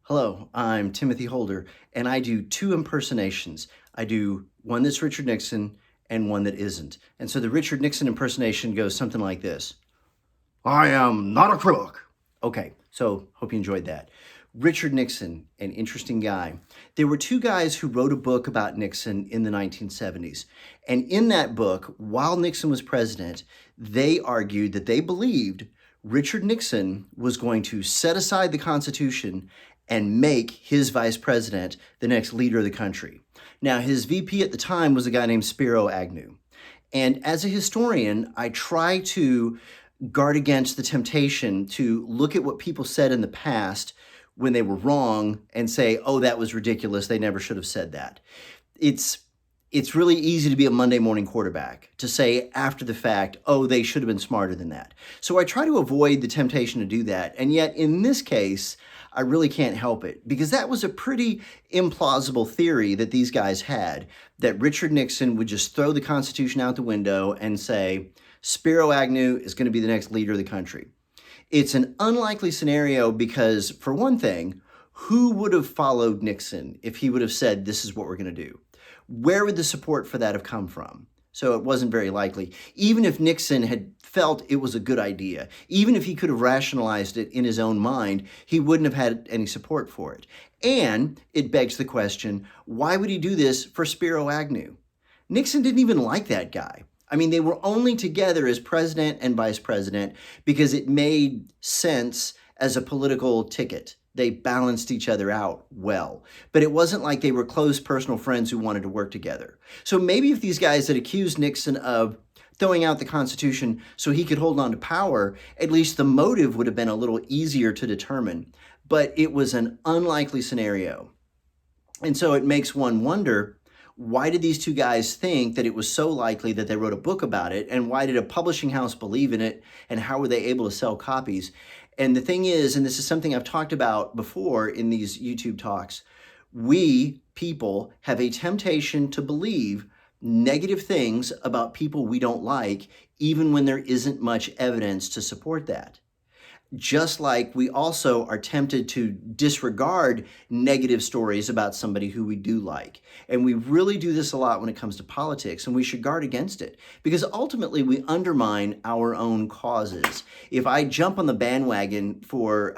Hello, I'm Timothy Holder, and I do two impersonations. I do one that's Richard Nixon and one that isn't. And so the Richard Nixon impersonation goes something like this. I am not a crook. Okay, so hope you enjoyed that. Richard Nixon, an interesting guy. There were two guys who wrote a book about Nixon in the 1970s. And in that book, while Nixon was president, they argued that they believed Richard Nixon was going to set aside the Constitution and make his vice president the next leader of the country. Now, his VP at the time was a guy named Spiro Agnew. And as a historian, I try to guard against the temptation to look at what people said in the past when they were wrong and say, oh, that was ridiculous. They never should have said that. It's really easy to be a Monday morning quarterback, to say after the fact, oh, they should have been smarter than that. So I try to avoid the temptation to do that. And yet in this case, I really can't help it, because that was a pretty implausible theory that these guys had, that Richard Nixon would just throw the Constitution out the window and say, Spiro Agnew is going to be the next leader of the country. It's an unlikely scenario because, for one thing, who would have followed Nixon if he would have said, this is what we're going to do? Where would the support for that have come from? So it wasn't very likely. Even if Nixon had felt it was a good idea, even if he could have rationalized it in his own mind, he wouldn't have had any support for it. And it begs the question, why would he do this for Spiro Agnew? Nixon didn't even like that guy. I mean, they were only together as president and vice president because it made sense as a political ticket. They balanced each other out well. But it wasn't like they were close personal friends who wanted to work together. So maybe if these guys had accused Nixon of throwing out the Constitution so he could hold on to power, at least the motive would have been a little easier to determine. But it was an unlikely scenario. And so it makes one wonder, why did these two guys think that it was so likely that they wrote a book about it? And why did a publishing house believe in it? And how were they able to sell copies? And the thing is, and this is something I've talked about before in these YouTube talks, we people have a temptation to believe negative things about people we don't like, even when there isn't much evidence to support that. Just like we also are tempted to disregard negative stories about somebody who we do like. And we really do this a lot when it comes to politics, and we should guard against it, because ultimately we undermine our own causes. If I jump on the bandwagon for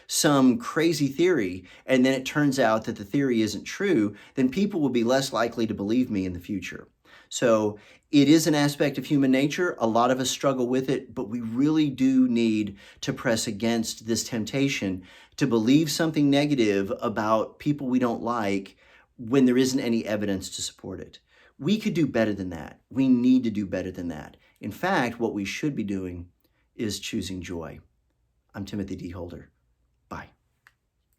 some crazy theory, and then it turns out that the theory isn't true, then people will be less likely to believe me in the future. So it is an aspect of human nature. A lot of us struggle with it, but we really do need to press against this temptation to believe something negative about people we don't like when there isn't any evidence to support it. We could do better than that. We need to do better than that. In fact, what we should be doing is choosing joy. I'm Timothy D. Holder. Bye.